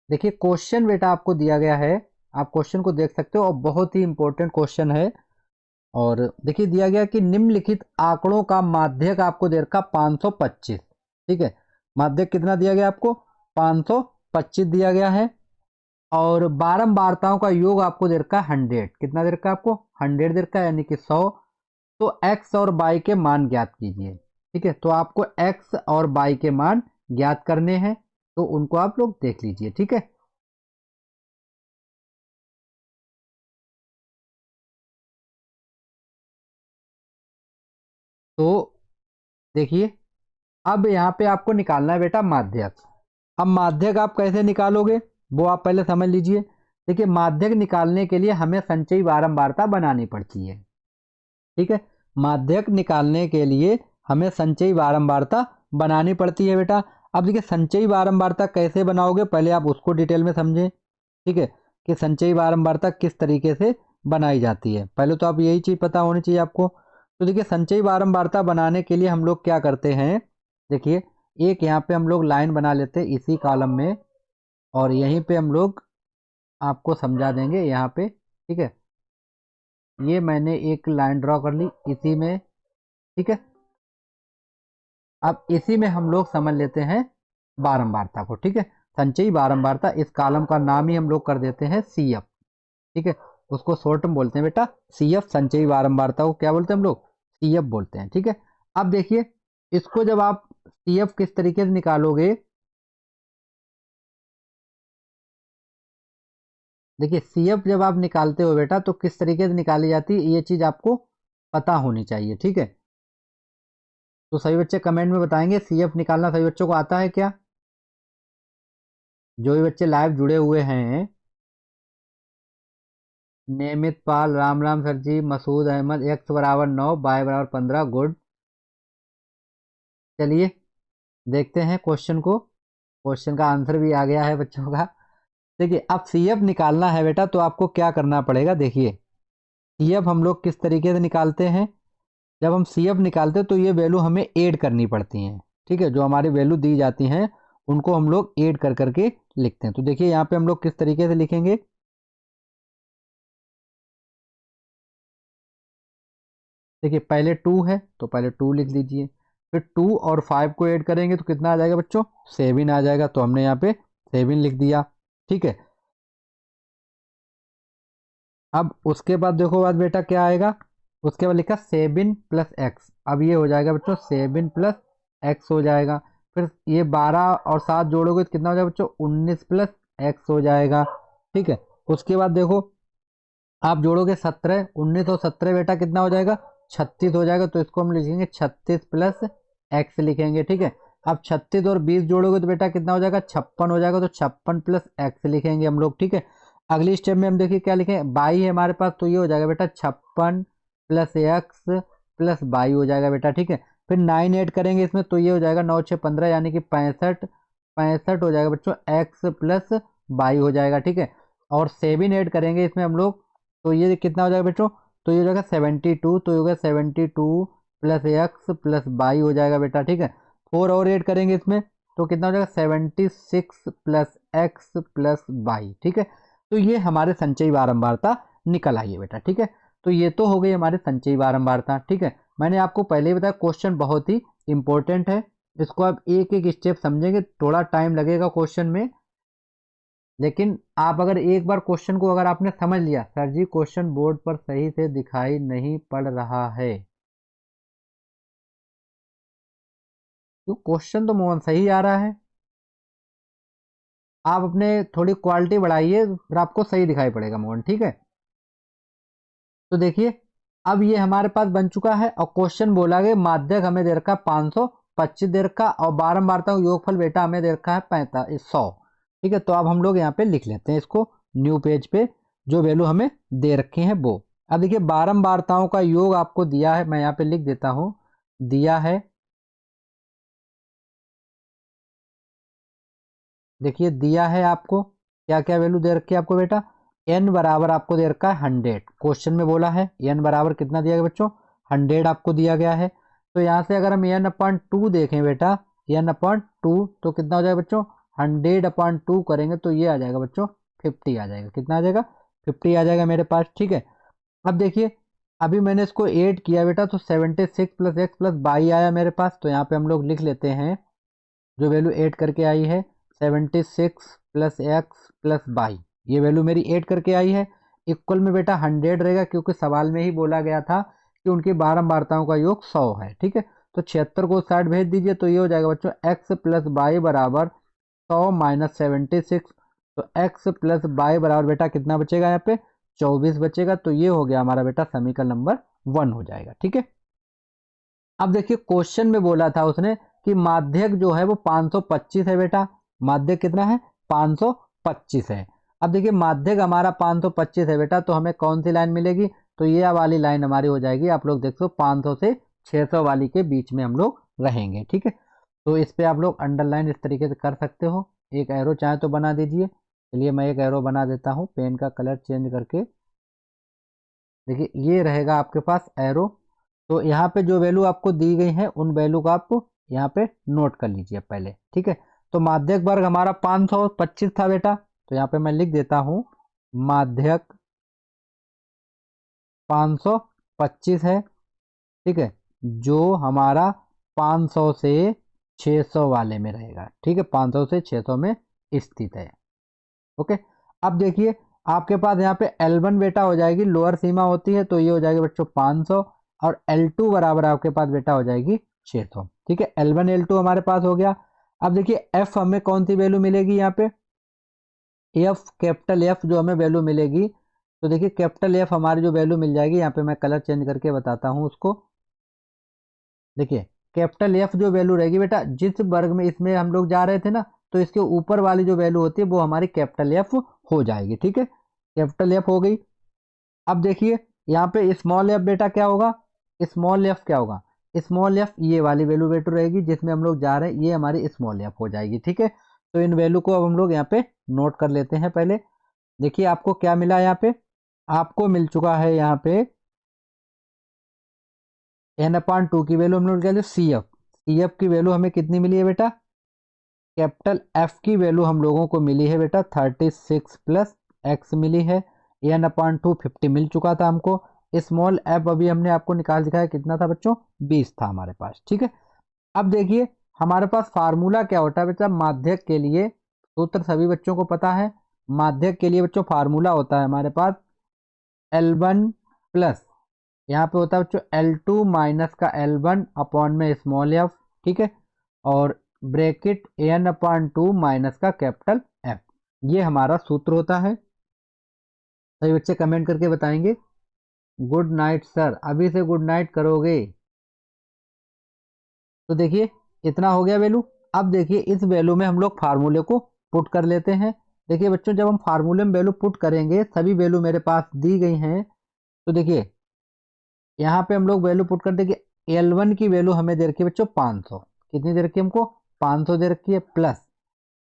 देखिए क्वेश्चन बेटा आपको दिया गया है, आप क्वेश्चन को देख सकते हो और बहुत ही इंपॉर्टेंट क्वेश्चन है। और देखिए दिया गया कि निम्नलिखित आंकड़ों का माध्यक आपको दे रखा 525। ठीक है, माध्यक कितना दिया गया आपको? 525 दिया गया है। और बारंबारताओं का योग आपको दे रखा है 100। कितना दे रखा है आपको? 100 दे रखा है, यानी कि 100। तो x और y के मान ज्ञात कीजिए। ठीक है, तो आपको x और y के मान ज्ञात करने हैं, तो उनको आप लोग देख लीजिए। ठीक है, तो देखिए अब यहाँ पे आपको निकालना है बेटा माध्यक। अब माध्यक आप कैसे निकालोगे वो आप पहले समझ लीजिए। देखिए माध्यक निकालने के लिए हमें संचयी बारंबारता बनानी पड़ती है। ठीक है, माध्यक निकालने के लिए हमें संचयी बारंबारता बनानी पड़ती है बेटा। अब देखिए संचयी बारंबारता कैसे बनाओगे, पहले आप उसको डिटेल में समझें। ठीक है, कि संचयी बारंबारता किस तरीके से बनाई जाती है, पहले तो आप यही चीज़ पता होनी चाहिए आपको। तो देखिए संचयी बारंबारता बनाने के लिए हम लोग क्या करते हैं, देखिए एक यहाँ पे हम लोग लाइन बना लेते हैं इसी कॉलम में, और यहीं पे हम लोग आपको समझा देंगे यहाँ पे। ठीक है, ये मैंने एक लाइन ड्रॉ कर ली इसी में। ठीक है, अब इसी में हम लोग समझ लेते हैं बारंबारता को। ठीक है, संचयी बारंबारता, इस कॉलम का नाम ही हम लोग कर देते हैं CF। ठीक है, उसको शॉर्ट में बोलते हैं बेटा CF। संचयी बारंबारता को क्या बोलते हैं हम लोग? CF बोलते हैं। ठीक है, अब देखिए इसको जब आप CF किस तरीके से निकालोगे, देखिए CF जब आप निकालते हो बेटा तो किस तरीके से निकाली जाती है ये चीज आपको पता होनी चाहिए। ठीक है, तो सभी बच्चे कमेंट में बताएंगे CF निकालना सभी बच्चों को आता है क्या? जो भी बच्चे लाइव जुड़े हुए हैं, नियमित पाल, राम राम सर जी, मसूद अहमद, x बराबर 9, y बराबर 15, गुड। चलिए देखते हैं क्वेश्चन को। क्वेश्चन का आंसर भी आ गया है बच्चों का। देखिए अब CF निकालना है बेटा तो आपको क्या करना पड़ेगा। देखिए CF हम लोग किस तरीके से निकालते हैं, जब हम CF निकालते हैं तो ये वैल्यू हमें ऐड करनी पड़ती हैं। ठीक है, जो हमारी वैल्यू दी जाती हैं उनको हम लोग ऐड कर करके लिखते हैं। तो देखिए यहाँ पे हम लोग किस तरीके से लिखेंगे, देखिए पहले 2 है तो पहले 2 लिख लीजिए, फिर 2 और 5 को ऐड करेंगे तो कितना आ जाएगा बच्चों? 7 आ जाएगा, तो हमने यहाँ पे 7 लिख दिया। ठीक है, अब उसके बाद देखो बाद बेटा क्या आएगा, उसके बाद लिखा 7 प्लस एक्स। अब ये हो जाएगा बच्चों 7 प्लस एक्स हो जाएगा। फिर ये 12 और 7 जोड़ोगे तो कितना हो जाएगा बच्चों? 19 प्लस एक्स हो जाएगा। ठीक है, उसके बाद देखो आप जोड़ोगे 17, 19 और 17 बेटा कितना हो जाएगा? 36 हो जाएगा, तो इसको हम लिखेंगे 36 प्लस एक्स लिखेंगे। ठीक है, अब 36 और 20 जोड़ोगे तो बेटा कितना हो जाएगा? 56 हो जाएगा, तो 56 प्लस एक्स लिखेंगे हम लोग। ठीक है, अगली स्टेप में हम देखिए क्या लिखें, बाई है हमारे पास, तो ये हो जाएगा बेटा 56 प्लस एक्स प्लस बाई हो जाएगा बेटा। ठीक है, फिर 9 ऐड करेंगे इसमें तो ये हो जाएगा 9 6 15, यानी कि 65, 65 हो जाएगा बच्चों एक्स प्लस बाई हो जाएगा। ठीक है, और 7 ऐड करेंगे इसमें हम लोग तो ये कितना हो जाएगा बच्चों? तो ये हो जाएगा 72, तो ये हो गया 72 प्लस एक्स प्लस बाई हो जाएगा बेटा। ठीक है, 4 और ऐड करेंगे इसमें तो कितना हो जाएगा? 76 प्लस एक्स प्लस बाई। ठीक है, तो ये हमारे संचयी बारंबारता निकल आई है बेटा। ठीक है, तो ये तो हो गई हमारे संचयी बारंबारता। ठीक है, मैंने आपको पहले ही बताया क्वेश्चन बहुत ही इंपॉर्टेंट है, इसको आप एक एक स्टेप समझेंगे, थोड़ा टाइम लगेगा क्वेश्चन में, लेकिन आप अगर एक बार क्वेश्चन को अगर आपने समझ लिया, सर जी क्वेश्चन बोर्ड पर सही से दिखाई नहीं पड़ रहा है, तो क्वेश्चन तो मोहन सही आ रहा है, आप अपने थोड़ी क्वालिटी बढ़ाइए फिर आपको सही दिखाई पड़ेगा मोहन। ठीक है, तो देखिए अब ये हमारे पास बन चुका है, और क्वेश्चन बोला गया माध्यक हमें दे रखा है 525 दे रखा, और बारंबारता का योगफल बेटा हमें दे रखा है 100। ठीक है, तो अब हम लोग यहाँ पे लिख लेते हैं इसको न्यू पेज पे, जो वैल्यू हमें दे रखी है वो। अब देखिए बारंबारताओं का योग आपको दिया है, मैं यहाँ पे लिख देता हूँ, दिया है। देखिए दिया है आपको क्या क्या वैल्यू दे रखी है आपको बेटा, n बराबर आपको दे रखा है 100, क्वेश्चन में बोला है n बराबर कितना दिया गया बच्चों? 100 आपको दिया गया है। तो यहाँ से अगर हम n अपॉन 2 देखें बेटा, n अपॉन 2 तो कितना हो जाएगा बच्चों? 100/2 करेंगे तो ये आ जाएगा बच्चों 50 आ जाएगा। कितना आ जाएगा? 50 आ जाएगा मेरे पास। ठीक है, अब देखिए अभी मैंने इसको ऐड किया बेटा तो 76 प्लस एक्स प्लस बाई आया मेरे पास। तो यहाँ पे हम लोग लिख लेते हैं जो वैल्यू ऐड करके आई है 76 प्लस एक्स प्लस बाई, ये वैल्यू मेरी ऐड करके आई है। इक्वल में बेटा 100 रहेगा क्योंकि सवाल में ही बोला गया था कि उनकी बारंबारताओं का योग 100 है। ठीक है, तो 76 को उस साइड भेज दीजिए तो ये हो जाएगा बच्चों एक्स प्लस बाई बराबर 100 माइनस 76। तो एक्स प्लस बाई बराबर बेटा कितना बचेगा यहाँ पे? 24 बचेगा। तो ये हो गया हमारा बेटा समीकरण नंबर 1 हो जाएगा। ठीक है, अब देखिए क्वेश्चन में बोला था उसने कि माध्यक जो है वो 525 है बेटा। माध्यक कितना है? 525 है। अब देखिए माध्यक हमारा 525 है बेटा, तो हमें कौन सी लाइन मिलेगी? तो ये वाली लाइन हमारी हो जाएगी। आप लोग देख सो 500 से 600 वाली के बीच में हम लोग रहेंगे। ठीक है, तो इस पे आप लोग अंडरलाइन इस तरीके से कर सकते हो। एक एरो चाहे तो बना दीजिए। चलिए मैं एक एरो बना देता हूँ पेन का कलर चेंज करके। देखिए ये रहेगा आपके पास एरो। तो यहाँ पे जो वैल्यू आपको दी गई है उन वैल्यू को आपको यहाँ पे नोट कर लीजिए पहले। ठीक है, तो माध्यक वर्ग हमारा 525 था बेटा, तो यहाँ पे मैं लिख देता हूँ माध्यक 525 है। ठीक है, जो हमारा 500 से 600 वाले में रहेगा। ठीक है, 500 से 600 में स्थित है। ओके, अब देखिए आपके पास यहाँ पे L1 बेटा हो जाएगी, लोअर सीमा होती है तो ये हो जाएगी बच्चों 500, और L2 बराबर आपके पास बेटा हो जाएगी 600। ठीक है, L1 L2 हमारे पास हो गया। अब देखिए F हमें कौन सी वैल्यू मिलेगी यहाँ पे? F, कैपिटल F जो हमें वैल्यू मिलेगी, तो देखिए कैपिटल F हमारी जो वैल्यू मिल जाएगी, यहाँ पे मैं कलर चेंज करके बताता हूँ उसको। देखिए कैपिटल F जो वैल्यू रहेगी बेटा, जिस वर्ग में इसमें हम लोग जा रहे थे ना, तो इसके ऊपर वाली जो वैल्यू होती है वो हमारी कैपिटल F हो जाएगी। ठीक है, कैपिटल F हो गई। अब देखिए यहाँ पे स्मॉल एफ बेटा क्या होगा? स्मॉल एफ क्या होगा? स्मॉल एफ ये वाली वैल्यू बेटर रहेगी जिसमें हम लोग जा रहे हैं, ये हमारी स्मॉल एफ हो जाएगी। ठीक है, तो इन वैल्यू को अब हम लोग यहाँ पे नोट कर लेते हैं पहले। देखिए आपको क्या मिला यहाँ पे? आपको मिल चुका है यहाँ पे n/2 की वैल्यू हम लोग क्या सी एफ। सी एफ की वैल्यू हमें कितनी मिली है बेटा? कैपिटल एफ की वैल्यू हम लोगों को मिली है बेटा 36 प्लस एक्स मिली है। n/2 50 मिल चुका था हमको। स्मॉल एफ अभी हमने आपको निकाल दिखाया कितना था बच्चों? 20 था हमारे पास। ठीक है, अब देखिए हमारे पास फार्मूला क्या होता है बेटा माध्यक के लिए? सूत्र सभी बच्चों को पता है। माध्यक के लिए बच्चों फार्मूला होता है हमारे पास L1 प्लस यहाँ पे होता है बच्चों L2 माइनस का L1 अपॉन में स्मॉल एफ। ठीक है, और ब्रैकेट n/2 माइनस का कैपिटल एफ, ये हमारा सूत्र होता है। सभी बच्चे कमेंट करके बताएंगे गुड नाइट सर, अभी से गुड नाइट करोगे। तो देखिए इतना हो गया वैल्यू। अब देखिए इस वैल्यू में हम लोग फार्मूले को पुट कर लेते हैं। देखिए बच्चों जब हम फार्मूले में वैल्यू पुट करेंगे, सभी वैल्यू मेरे पास दी गई हैं, तो देखिए यहाँ पे हम लोग वैल्यू पुट कर देंगे। L1 की वैल्यू हमें दे रखी है बच्चों 500। कितनी दे रखी है हमको? 500 दे रखी है। प्लस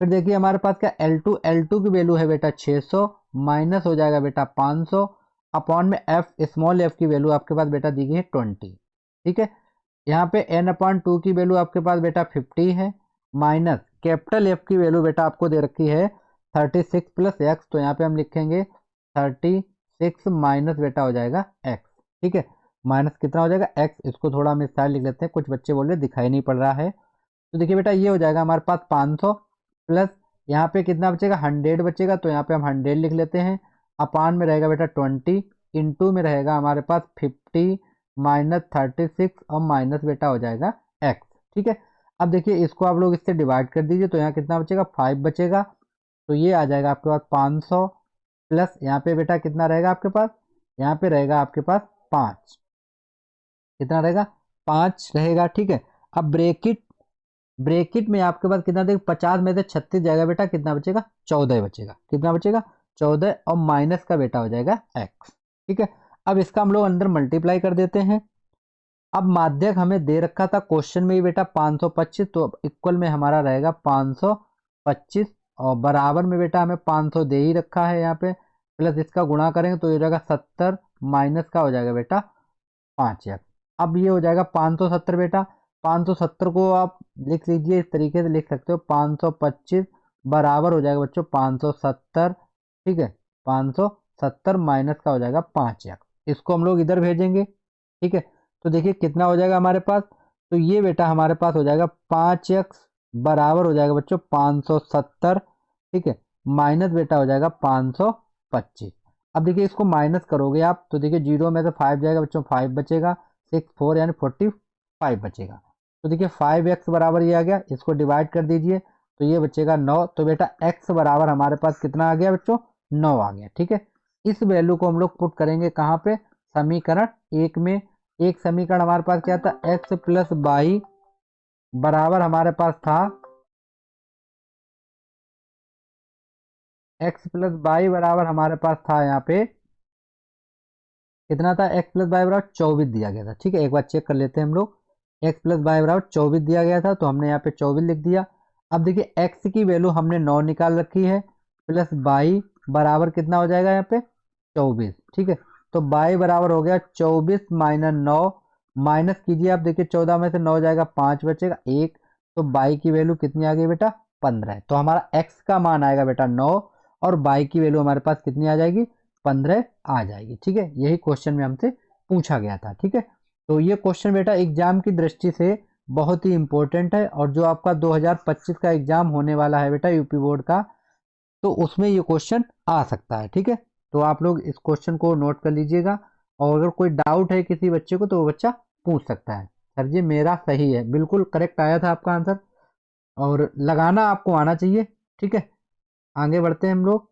फिर देखिए हमारे पास क्या L2 की वैल्यू है बेटा 600, माइनस हो जाएगा बेटा 500 अपॉन में एफ, स्मॉल एफ की वैल्यू आपके पास बेटा दी गई है 20। ठीक है, यहाँ पे n/2 की वैल्यू आपके पास बेटा 50 है, माइनस कैपिटल एफ की वैल्यू बेटा आपको दे रखी है 36 प्लस एक्स। तो यहाँ पे हम लिखेंगे 36 माइनस बेटा हो जाएगा एक्स। ठीक है, माइनस कितना हो जाएगा? एक्स। इसको थोड़ा हम इस साइड लिख लेते हैं, कुछ बच्चे बोल रहे दिखाई नहीं पड़ रहा है। तो देखिए बेटा ये हो जाएगा हमारे पास 500 प्लस यहाँ पे कितना बचेगा? 100 बचेगा। तो यहाँ पे हम 100 लिख लेते हैं। अपान में रहेगा बेटा 20, इंटू में रहेगा हमारे पास 50 माइनस 36 और माइनस बेटा हो जाएगा एक्स। ठीक है, अब देखिए इसको आप लोग इससे डिवाइड कर दीजिए तो यहाँ कितना बचेगा? 5 बचेगा। तो ये आ जाएगा आपके पास 500 प्लस यहाँ पे बेटा कितना रहेगा आपके पास? यहाँ पे रहेगा आपके पास 5। कितना रहेगा? 5 रहेगा। ठीक है, अब ब्रेकेट में आपके पास कितना देगा? 50 में से 36 जाएगा बेटा, कितना बचेगा? 14 बचेगा। कितना बचेगा? 14, और माइनस का बेटा हो जाएगा एक्स। ठीक है, अब इसका हम लोग अंदर मल्टीप्लाई कर देते हैं। अब माध्यक हमें दे रखा था क्वेश्चन में ही बेटा 525, तो इक्वल में हमारा रहेगा 525, और बराबर में बेटा हमें 500 दे ही रखा है यहाँ पे, प्लस इसका गुणा करेंगे तो ये हो जाएगा 70, माइनस का हो जाएगा बेटा 5 अब ये हो जाएगा 570 बेटा। 570 को आप लिख लीजिए, इस तरीके से लिख सकते हो 525 बराबर हो जाएगा बच्चों 570। ठीक है, 570 माइनस का हो जाएगा 5x। इसको हम लोग इधर भेजेंगे। ठीक है, तो देखिए कितना हो जाएगा हमारे पास। तो ये बेटा हमारे पास हो जाएगा 5x बराबर हो जाएगा बच्चों 570। ठीक है, माइनस बेटा हो जाएगा 525। अब देखिए इसको माइनस करोगे आप तो देखिए 0 में से 5 जाएगा बच्चों, 5 बचेगा, 6 4 यानी 45 बचेगा। तो देखिए 5x बराबर ये आ गया, इसको डिवाइड कर दीजिए तो ये बचेगा 9। तो बेटा x बराबर हमारे पास कितना आ गया बच्चों, 9 आ गया। ठीक है, इस वैल्यू को हम लोग पुट करेंगे कहाँ पे, समीकरण 1 में। एक समीकरण हमारे पास क्या था, x प्लस वाई बराबर हमारे पास था, x प्लस वाई बराबर हमारे पास था यहाँ पे कितना था, x प्लस वाई बराबर 24 दिया गया था। ठीक है, एक बार चेक कर लेते हैं हम लोग। x प्लस वाई बराबर 24 दिया गया था तो हमने यहाँ पे 24 लिख दिया। अब देखिए x की वैल्यू हमने 9 निकाल रखी है, प्लस वाई बराबर कितना हो जाएगा यहाँ पे 24। ठीक है, तो वाई बराबर हो गया 24 माइनस 9। माइनस कीजिए आप, देखिए 14 में से 9 जाएगा 5 बचेगा 1। तो वाई की वैल्यू कितनी आ गई बेटा, 15। तो हमारा x का मान आएगा बेटा 9 और वाई की वैल्यू हमारे पास कितनी आ जाएगी, 15 आ जाएगी। ठीक है, यही क्वेश्चन में हमसे पूछा गया था। ठीक है, तो ये क्वेश्चन बेटा एग्जाम की दृष्टि से बहुत ही इंपॉर्टेंट है और जो आपका 2025 का एग्जाम होने वाला है बेटा यूपी बोर्ड का, तो उसमें ये क्वेश्चन आ सकता है। ठीक है, तो आप लोग इस क्वेश्चन को नोट कर लीजिएगा और अगर कोई डाउट है किसी बच्चे को तो वो बच्चा पूछ सकता है। सर जी मेरा सही है, बिल्कुल करेक्ट आया था आपका आंसर और लगाना आपको आना चाहिए। ठीक है, आगे बढ़ते हैं हम लोग।